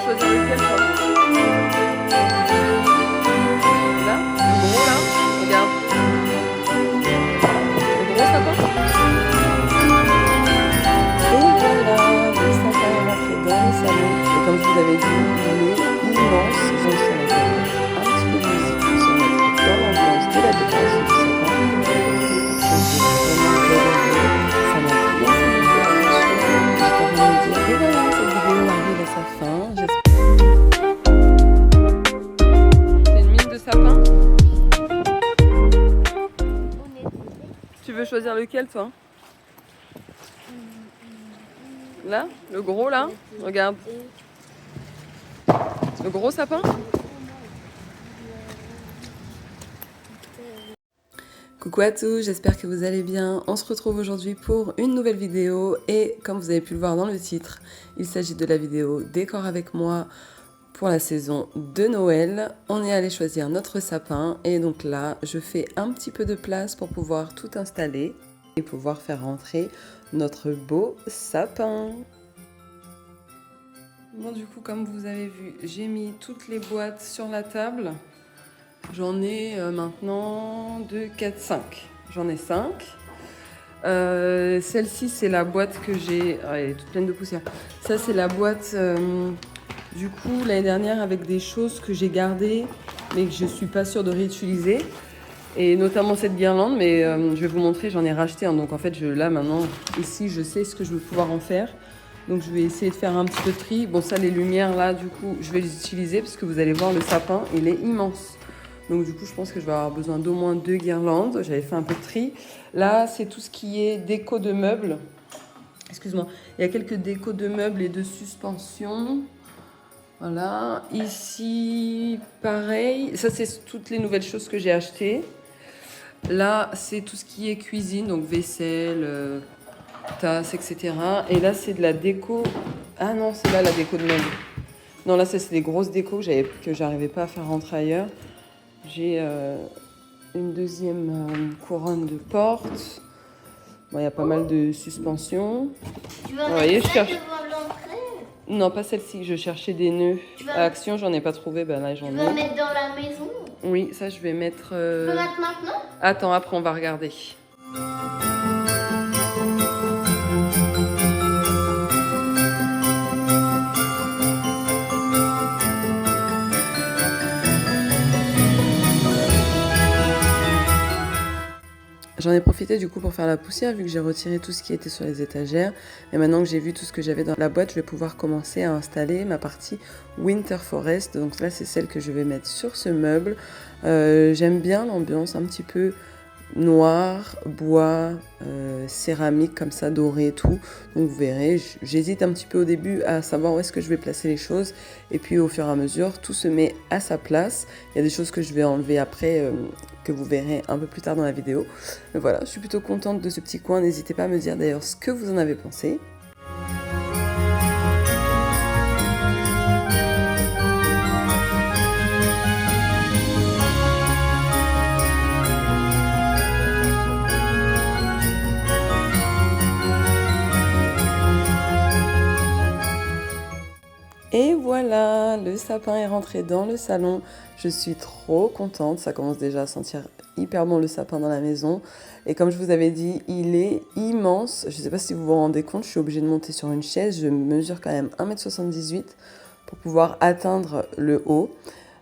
choisir lequel, toi? Là? Le gros, là? Regarde. Le gros sapin? Et voilà, le sapin est rentré dans le salon. Et comme je vous l'avais dit, il est immense. Donc ça va faire un petit peu de musique pour se mettre dans l'ambiance de la décoration du sapin. Et j'ai vraiment adoré. Ça m'a bien fait plaisir, j'étais en train de me dire, et voilà, cette vidéo arrive à sa fin. C'est une mine de sapin. Tu veux choisir lequel, toi? Là? Le gros, là? Regarde. Le gros sapin? Coucou à tous, j'espère que vous allez bien. On se retrouve aujourd'hui pour une nouvelle vidéo et comme vous avez pu le voir dans le titre, il s'agit de la vidéo Décor avec moi pour la saison de Noël. On est allé choisir notre sapin et donc là, je fais un petit peu de place pour pouvoir tout installer et pouvoir faire rentrer notre beau sapin. Bon, du coup, comme vous avez vu, j'ai mis toutes les boîtes sur la table. J'en ai maintenant 2, 4, 5. J'en ai 5. Celle-ci, c'est la boîte que j'ai... Ah, elle est toute pleine de poussière. Ça, c'est la boîte, du coup, l'année dernière, avec des choses que j'ai gardées, mais que je ne suis pas sûre de réutiliser. Et notamment cette guirlande, mais je vais vous montrer, j'en ai racheté. Hein, donc en fait, là, maintenant, ici, je sais ce que je veux pouvoir en faire. Donc je vais essayer de faire un petit peu de tri. Bon, ça, les lumières, là, du coup, je vais les utiliser parce que vous allez voir, le sapin, il est immense. Donc du coup, je pense que je vais avoir besoin d'au moins 2 guirlandes. J'avais fait un peu de tri. Là, c'est tout ce qui est déco de meubles. Excuse-moi. Il y a quelques décos de meubles et de suspension. Voilà. Ici, pareil. Ça, c'est toutes les nouvelles choses que j'ai achetées. Là, c'est tout ce qui est cuisine, donc vaisselle, tasse, etc. Et là, c'est de la déco. Ah non, c'est là la déco de meubles. Non, là, ça, c'est des grosses décos que j'arrivais pas à faire rentrer ailleurs. J'ai une deuxième couronne de porte. Bon, il y a pas mal de suspensions. Tu vas mettre ça devant l'entrée? Non, pas celle-ci. Je cherchais des nœuds. À Action, j'en ai pas trouvé. Ben là, j'en ai. Tu vas mettre dans la maison? Oui, ça, je vais mettre... Tu peux mettre maintenant? Attends, après, on va regarder. J'en ai profité du coup pour faire la poussière vu que j'ai retiré tout ce qui était sur les étagères. Et maintenant que j'ai vu tout ce que j'avais dans la boîte, je vais pouvoir commencer à installer ma partie Winter Forest. Donc là, c'est celle que je vais mettre sur ce meuble. J'aime bien l'ambiance un petit peu noir, bois, céramique comme ça, doré et tout. Donc vous verrez, j'hésite un petit peu au début à savoir où est-ce que je vais placer les choses. Et puis au fur et à mesure, tout se met à sa place. Il y a des choses que je vais enlever après, que vous verrez un peu plus tard dans la vidéo. Mais voilà, je suis plutôt contente de ce petit coin. N'hésitez pas à me dire d'ailleurs ce que vous en avez pensé. Et voilà, le sapin est rentré dans le salon. Je suis trop contente, ça commence déjà à sentir hyper bon le sapin dans la maison. Et comme je vous avais dit, il est immense. Je ne sais pas si vous vous rendez compte, je suis obligée de monter sur une chaise. Je mesure quand même 1,78 m pour pouvoir atteindre le haut.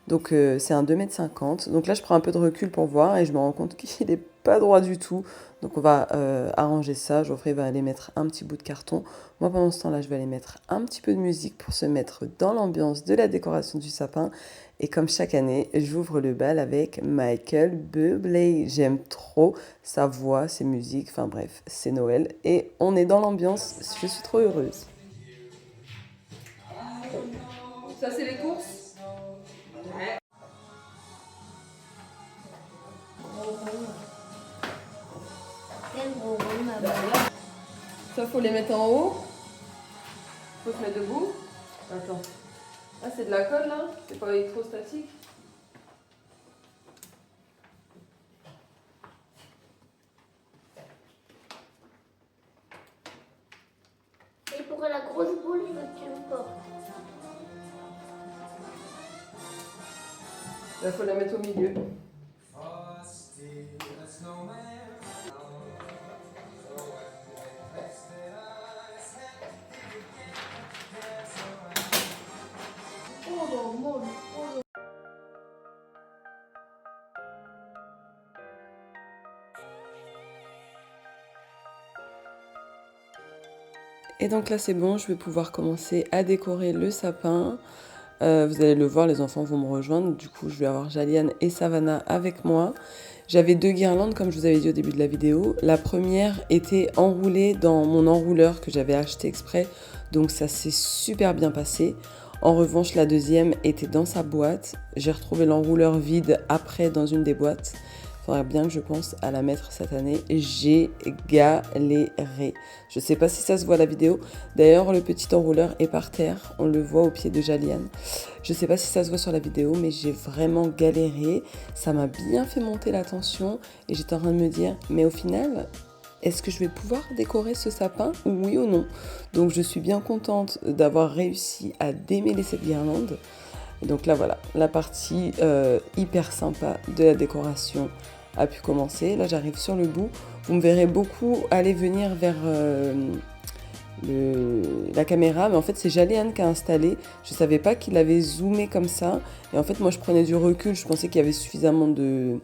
Donc c'est un 2,50 m. Donc là, je prends un peu de recul pour voir et je me rends compte qu'il n'est pas droit du tout. Donc on va arranger ça. Geoffrey va aller mettre un petit bout de carton. Moi, pendant ce temps-là, je vais aller mettre un petit peu de musique pour se mettre dans l'ambiance de la décoration du sapin. Et comme chaque année, j'ouvre le bal avec Michael Bublé. J'aime trop sa voix, ses musiques. Enfin bref, c'est Noël. Et on est dans l'ambiance. Je suis trop heureuse. Ça, c'est les courses ? Ouais. Ça, faut les mettre en haut. Faut se mettre debout. Attends. Ah, c'est de la colle là? C'est pas électrostatique? Et pour la grosse boule, il faut que tu me portes. Il faut la mettre au milieu. Et donc là c'est bon, je vais pouvoir commencer à décorer le sapin. Vous allez le voir, les enfants vont me rejoindre. Du coup, je vais avoir Jaliane et Savannah avec moi. J'avais 2 guirlandes, comme je vous avais dit au début de la vidéo. La première était enroulée dans mon enrouleur que j'avais acheté exprès. Donc ça s'est super bien passé. En revanche, la deuxième était dans sa boîte. J'ai retrouvé l'enrouleur vide après dans une des boîtes. Il faudrait bien que je pense à la mettre cette année. J'ai galéré. Je ne sais pas si ça se voit à la vidéo. D'ailleurs, le petit enrouleur est par terre. On le voit au pied de Jaliane. Je ne sais pas si ça se voit sur la vidéo, mais j'ai vraiment galéré. Ça m'a bien fait monter la tension. Et j'étais en train de me dire, mais au final, est-ce que je vais pouvoir décorer ce sapin, oui ou non? Donc, je suis bien contente d'avoir réussi à démêler cette guirlande. Et donc là, voilà, la partie hyper sympa de la décoration a pu commencer. Là, j'arrive sur le bout. Vous me verrez beaucoup aller venir vers la caméra, mais en fait, c'est Jaliane qui a installé. Je ne savais pas qu'il avait zoomé comme ça. Et en fait, moi, je prenais du recul. Je pensais qu'il y avait suffisamment de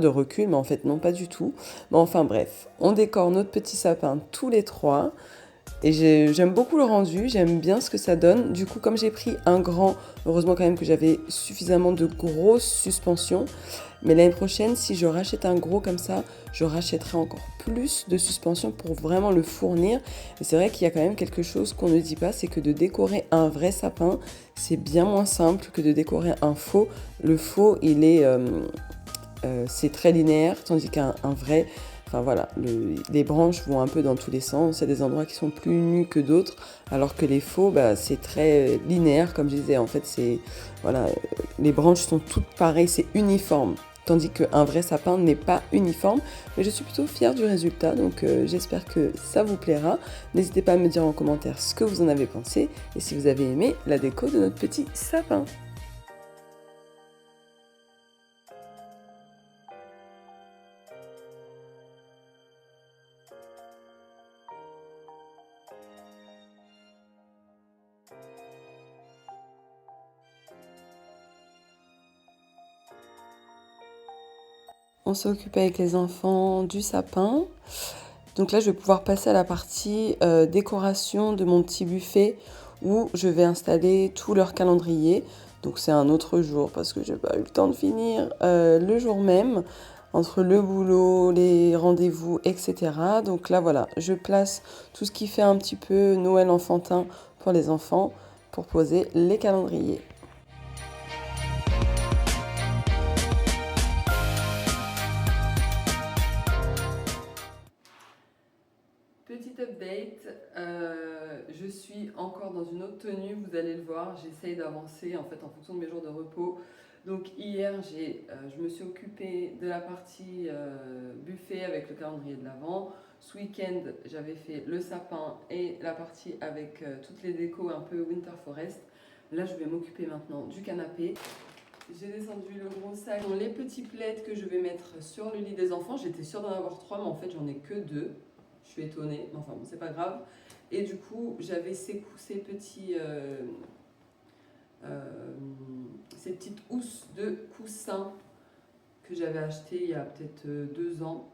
recul, mais en fait, non, pas du tout. Mais enfin, bref, on décore notre petit sapin tous les 3. Et j'aime beaucoup le rendu, j'aime bien ce que ça donne. Du coup, comme j'ai pris un grand, heureusement quand même que j'avais suffisamment de grosses suspensions. Mais l'année prochaine, si je rachète un gros comme ça, je rachèterai encore plus de suspensions pour vraiment le fournir. Et c'est vrai qu'il y a quand même quelque chose qu'on ne dit pas, c'est que de décorer un vrai sapin, c'est bien moins simple que de décorer un faux. Le faux, c'est très linéaire, tandis qu'un vrai... Enfin voilà, les branches vont un peu dans tous les sens, il y a des endroits qui sont plus nus que d'autres, alors que les faux, c'est très linéaire, comme je disais, en fait, les branches sont toutes pareilles, c'est uniforme, tandis qu'un vrai sapin n'est pas uniforme, mais je suis plutôt fière du résultat, donc j'espère que ça vous plaira. N'hésitez pas à me dire en commentaire ce que vous en avez pensé, et si vous avez aimé la déco de notre petit sapin. On s'est occupé avec les enfants du sapin. Donc là, je vais pouvoir passer à la partie décoration de mon petit buffet où je vais installer tout leur calendrier. Donc c'est un autre jour parce que j'ai pas eu le temps de finir le jour même entre le boulot, les rendez-vous, etc. Donc là, voilà, je place tout ce qui fait un petit peu Noël enfantin pour les enfants pour poser les calendriers. Petit update, je suis encore dans une autre tenue, vous allez le voir, j'essaye d'avancer en fait en fonction de mes jours de repos. Donc hier, je me suis occupée de la partie buffet avec le calendrier de l'Avent. Ce week-end, j'avais fait le sapin et la partie avec toutes les décos un peu Winter Forest. Là, je vais m'occuper maintenant du canapé. J'ai descendu le gros sac, les petits plaids que je vais mettre sur le lit des enfants. J'étais sûre d'en avoir 3, mais en fait, j'en ai que 2. Je suis étonnée, mais enfin bon, c'est pas grave. Et du coup, j'avais ces petites housses de coussins que j'avais achetées il y a peut-être 2 ans.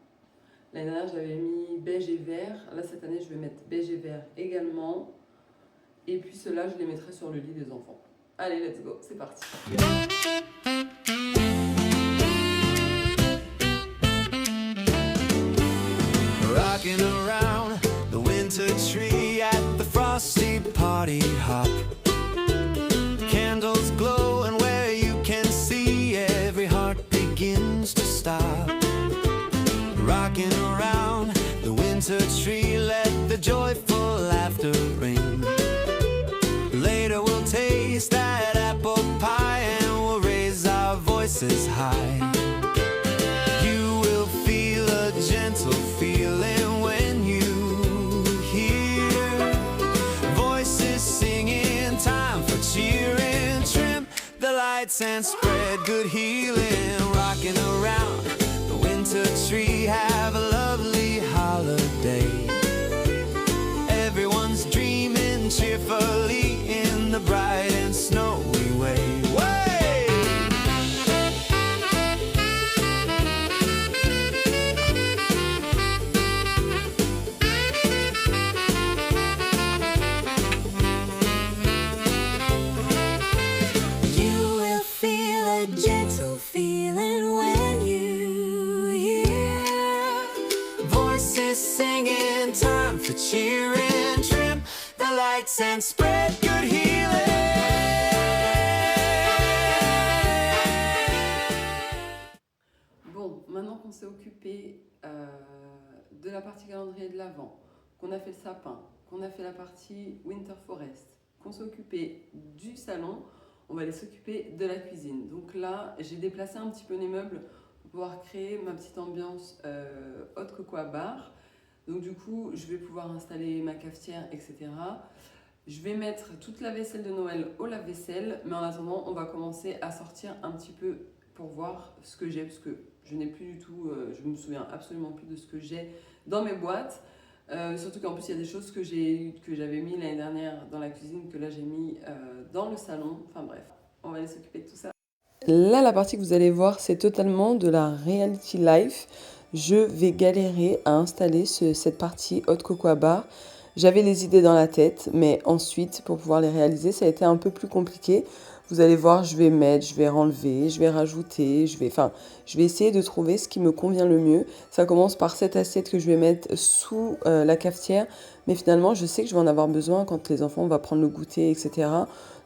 L'année dernière, j'avais mis beige et vert. Là, cette année, je vais mettre beige et vert également. Et puis ceux-là, je les mettrai sur le lit des enfants. Allez, let's go, c'est parti. Rocking around the winter tree at the frosty party hop. Candles glow and where you can see every heart begins to stop. Rocking around the winter tree, let the joyful laughter ring. Later we'll taste that apple pie and we'll raise our voices high. You will feel a gentle feeling when you hear voices singing, time for cheering. Trim the lights lights and spread good healing. Rocking around the winter tree, have a lovely holiday. Everyone's dreaming cheerfully in the bright and snowy way. Gentle feeling when you hear Voices singing, time for cheering. Trim the lights and spread good healing. Bon, maintenant qu'on s'est occupé de la partie calendrier de l'Avent, qu'on a fait le sapin, qu'on a fait la partie Winter Forest, qu'on s'est occupé du salon, on va aller s'occuper de la cuisine. Donc là, j'ai déplacé un petit peu les meubles pour pouvoir créer ma petite ambiance hot cocoa bar. Donc du coup, je vais pouvoir installer ma cafetière, etc. Je vais mettre toute la vaisselle de Noël au lave-vaisselle, mais en attendant, on va commencer à sortir un petit peu pour voir ce que j'ai, parce que je n'ai plus du tout, je me souviens absolument plus de ce que j'ai dans mes boîtes. Surtout qu'en plus il y a des choses que j'avais mis l'année dernière dans la cuisine que là j'ai mis dans le salon. Enfin bref, on va aller s'occuper de tout ça. Là, la partie que vous allez voir, c'est totalement de la reality life. Je vais galérer à installer cette partie hot cocoa bar. J'avais les idées dans la tête, mais ensuite, pour pouvoir les réaliser, ça a été un peu plus compliqué. Vous allez voir, je vais mettre, je vais enlever, je vais rajouter, je vais essayer de trouver ce qui me convient le mieux. Ça commence par cette assiette que je vais mettre sous la cafetière, mais finalement, je sais que je vais en avoir besoin quand les enfants vont prendre le goûter, etc.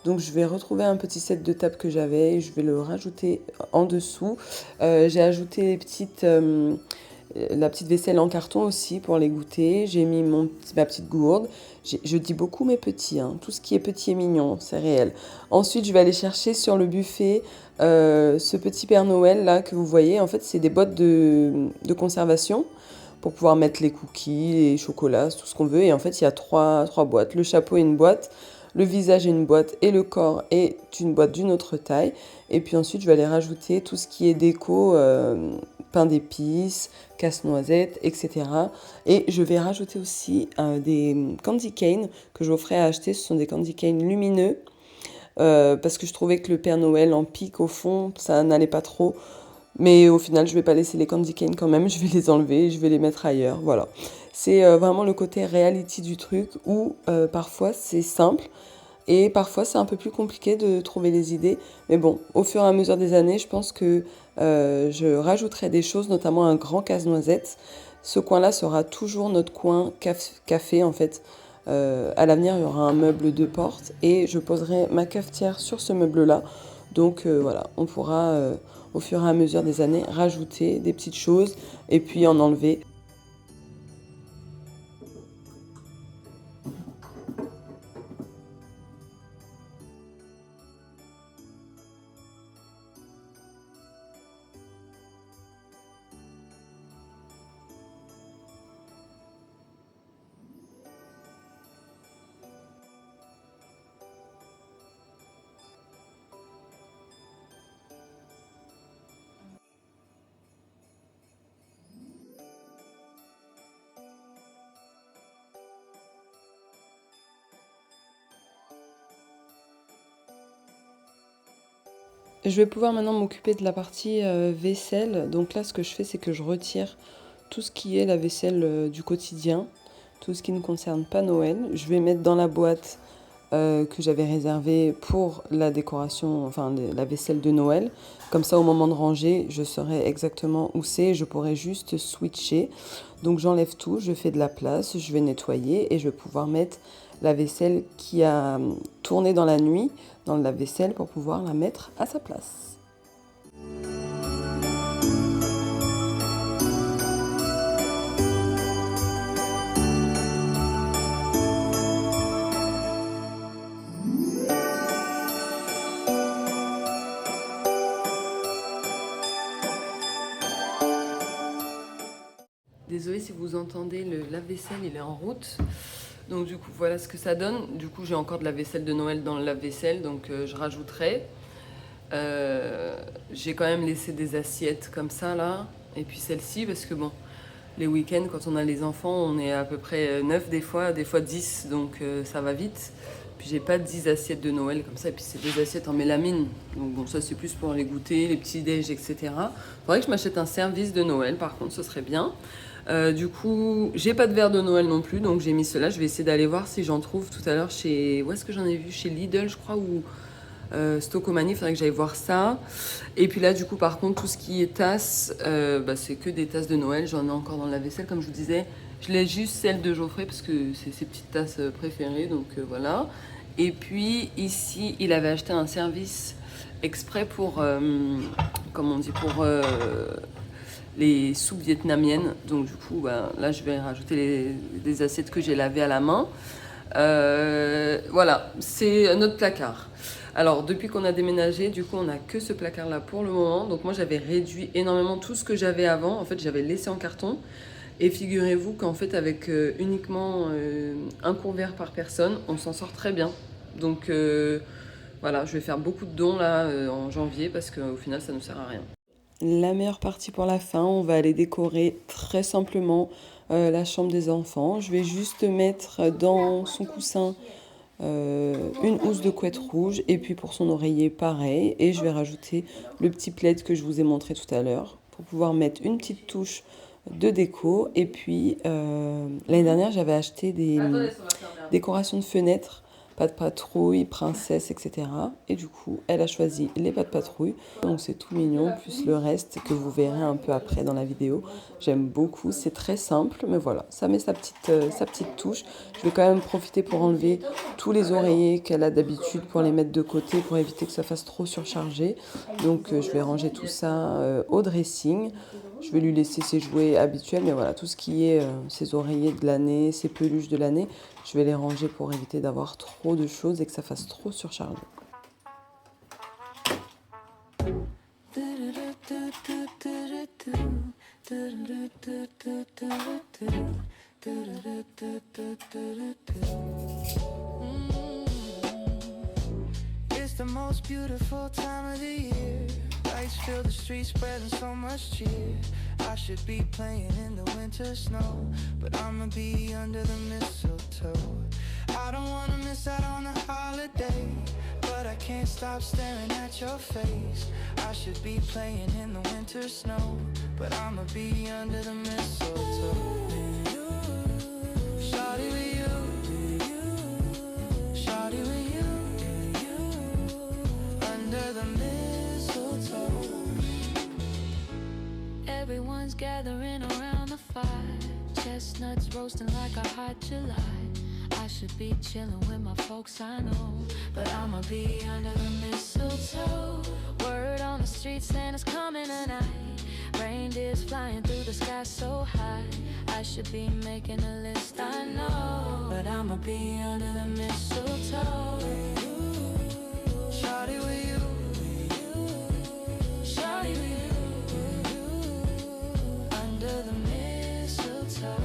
Donc, je vais retrouver un petit set de table que j'avais, je vais le rajouter en dessous. J'ai ajouté la petite vaisselle en carton aussi pour les goûter. J'ai mis ma petite gourde. Je dis beaucoup mes petits, hein. Tout ce qui est petit et mignon, c'est réel. Ensuite, je vais aller chercher sur le buffet ce petit Père Noël là que vous voyez. En fait, c'est des boîtes de conservation pour pouvoir mettre les cookies, les chocolats, tout ce qu'on veut. Et en fait, il y a trois boîtes. Le chapeau est une boîte, le visage est une boîte et le corps est une boîte d'une autre taille. Et puis ensuite, je vais aller rajouter tout ce qui est déco, pain d'épices, casse-noisette, etc. Et je vais rajouter aussi des candy cane que je m'offrais à acheter. Ce sont des candy cane lumineux parce que je trouvais que le Père Noël en pique au fond, ça n'allait pas trop. Mais au final, je vais pas laisser les candy cane quand même. Je vais les enlever et je vais les mettre ailleurs. Voilà. C'est vraiment le côté reality du truc où parfois c'est simple. Et parfois, c'est un peu plus compliqué de trouver les idées. Mais bon, au fur et à mesure des années, je pense que je rajouterai des choses, notamment un grand casse-noisette. Ce coin-là sera toujours notre coin café, en fait. À l'avenir, il y aura un meuble de porte et je poserai ma cafetière sur ce meuble-là. Donc voilà, on pourra, au fur et à mesure des années, rajouter des petites choses et puis en enlever. Je vais pouvoir maintenant m'occuper de la partie vaisselle. Donc là, ce que je fais, c'est que je retire tout ce qui est la vaisselle du quotidien, tout ce qui ne concerne pas Noël. Je vais mettre dans la boîte que j'avais réservée pour la décoration, enfin la vaisselle de Noël. Comme ça, au moment de ranger, je saurai exactement où c'est. Je pourrai juste switcher. Donc j'enlève tout, je fais de la place, je vais nettoyer et je vais pouvoir mettre la vaisselle qui a tourné dans la nuit dans le lave-vaisselle pour pouvoir la mettre à sa place. Désolée si vous entendez le lave-vaisselle, il est en route. Donc du coup, voilà ce que ça donne. Du coup, j'ai encore de la vaisselle de Noël dans le lave-vaisselle, donc je rajouterai. J'ai quand même laissé des assiettes comme ça là. Et puis celle-ci parce que bon, les week-ends quand on a les enfants, on est à peu près 9 des fois 10, donc ça va vite. Puis j'ai pas 10 assiettes de Noël comme ça, et puis c'est des assiettes en mélamine. Donc bon, ça c'est plus pour les goûters, les petits déj, etc. Faudrait que je m'achète un service de Noël, par contre, ce serait bien. Du coup, j'ai pas de verre de Noël non plus, donc j'ai mis cela. Je vais essayer d'aller voir si j'en trouve tout à l'heure chez... Où est-ce que j'en ai vu? Chez Lidl, je crois, ou Stocomanie. Il faudrait que j'aille voir ça. Et puis là, du coup, par contre, tout ce qui est tasses, c'est que des tasses de Noël. J'en ai encore dans la vaisselle, comme je vous disais. Je laisse juste celle de Geoffrey parce que c'est ses petites tasses préférées, donc voilà. Et puis ici, il avait acheté un service exprès pour, comment on dit, pour les soupes vietnamiennes. Donc du coup, là, je vais rajouter des assiettes que j'ai lavées à la main. Voilà, c'est notre placard. Alors, depuis qu'on a déménagé, du coup, on n'a que ce placard-là pour le moment. Donc moi, j'avais réduit énormément tout ce que j'avais avant. En fait, j'avais laissé en carton. Et figurez-vous qu'en fait, avec uniquement un couvert par personne, on s'en sort très bien. Donc voilà, je vais faire beaucoup de dons là en janvier parce qu'au final, ça ne sert à rien. La meilleure partie pour la fin, on va aller décorer très simplement la chambre des enfants. Je vais juste mettre dans son coussin une housse de couette rouge et puis pour son oreiller pareil. Et je vais rajouter le petit plaid que je vous ai montré tout à l'heure pour pouvoir mettre une petite touche de déco. Et puis l'année dernière j'avais acheté des décorations de fenêtres, pas de patrouille, princesse, etc. Et du coup elle a choisi les pas de patrouille, donc c'est tout mignon, plus le reste que vous verrez un peu après dans la vidéo. J'aime beaucoup, c'est très simple, mais voilà, ça met sa petite touche. Je vais quand même profiter pour enlever tous les oreillers qu'elle a d'habitude pour les mettre de côté pour éviter que ça fasse trop surchargé. Donc je vais ranger tout ça au dressing. Je vais lui laisser ses jouets habituels, mais voilà, tout ce qui est ses oreillers de l'année, ses peluches de l'année, je vais les ranger pour éviter d'avoir trop de choses et que ça fasse trop surchargé. It's the most beautiful time of the year. Lights fill the streets, spreading so much cheer. I should be playing in the winter snow, but I'ma be under the mistletoe. I don't wanna miss out on the holiday, but I can't stop staring at your face. I should be playing in the winter snow, but I'ma be under the mistletoe. Shawty with you, shawty with you, under the mistletoe. Everyone's gathering around the fire, chestnuts roasting like a hot July. I should be chilling with my folks, I know, but I'ma be under the mistletoe. Word on the street, Santa's coming tonight. Reindeer's flying through the sky so high. I should be making a list, I know, but I'ma be under the mistletoe. Shawty with you, Shawty with you, under the mistletoe.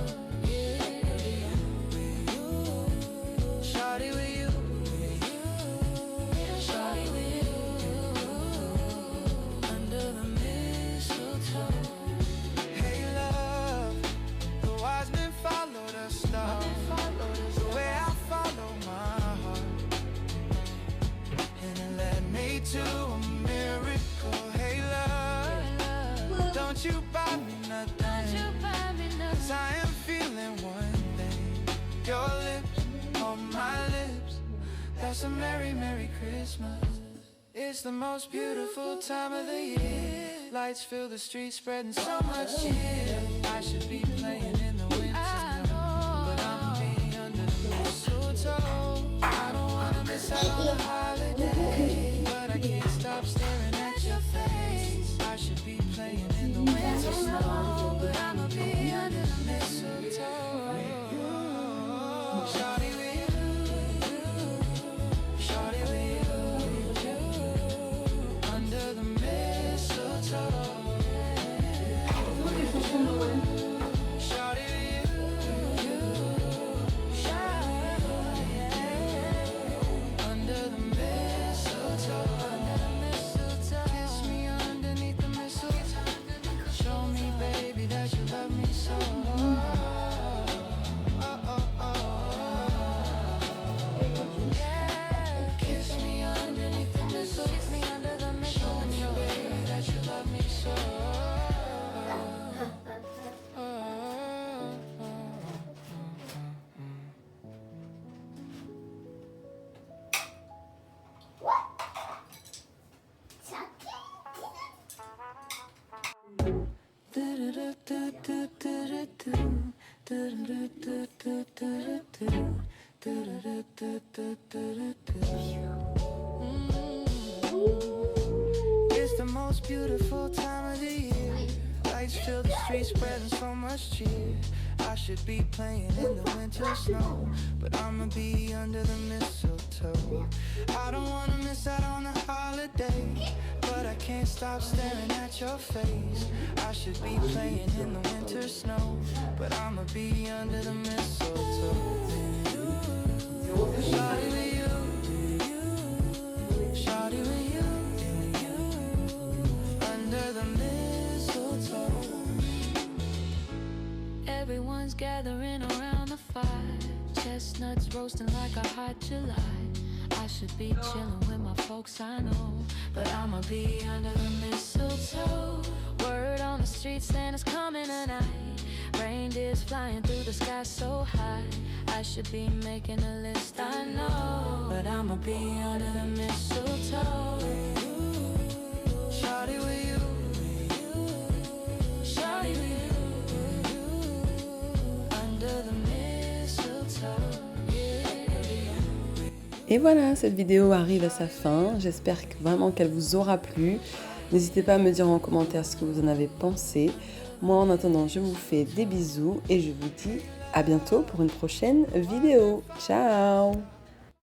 shawty with you. Shawty with you, under the mistletoe. Hey love, the wise men followed a star, the way I follow my heart, and it led me to a miracle. Hey love, don't you buy me nothing, 'cause I am feeling one thing. Your lips on my lips, that's a merry, merry Christmas. It's the most beautiful time of the year. Lights fill the streets, spreading so much cheer. I should be playing in the winter snow, but I'ma be under the mistletoe. I don't wanna miss out on the holiday, but I can't stop staring at your face. I should be playing in the winter snow, but I'ma be under the mistletoe. Shawty with you, shawty with you, under the mistletoe. most beautiful time of the year. Lights fill the streets, spreading so much cheer. I should be playing in the winter snow, but I'ma be under the mistletoe. I don't wanna miss out on the holiday, but I can't stop staring at your face. I should be playing in the winter snow, but I'ma be under the mistletoe. Shawty with you, shawty with you, under the mistletoe. Everyone's gathering around the fire, chestnuts roasting like a hot July. I should be chilling with my folks, I know, but I'ma be under the mistletoe. Word on the street, Santa's coming tonight. Reindeers flying through the sky so high. I should be making a list, I know, but I'ma be under the mistletoe. Shawty with you, Shawty with you, under the mistletoe. Et voilà, cette vidéo arrive à sa fin. J'espère vraiment qu'elle vous aura plu. N'hésitez pas à me dire en commentaire ce que vous en avez pensé. Moi, en attendant, je vous fais des bisous et je vous dis à bientôt pour une prochaine vidéo. Ciao!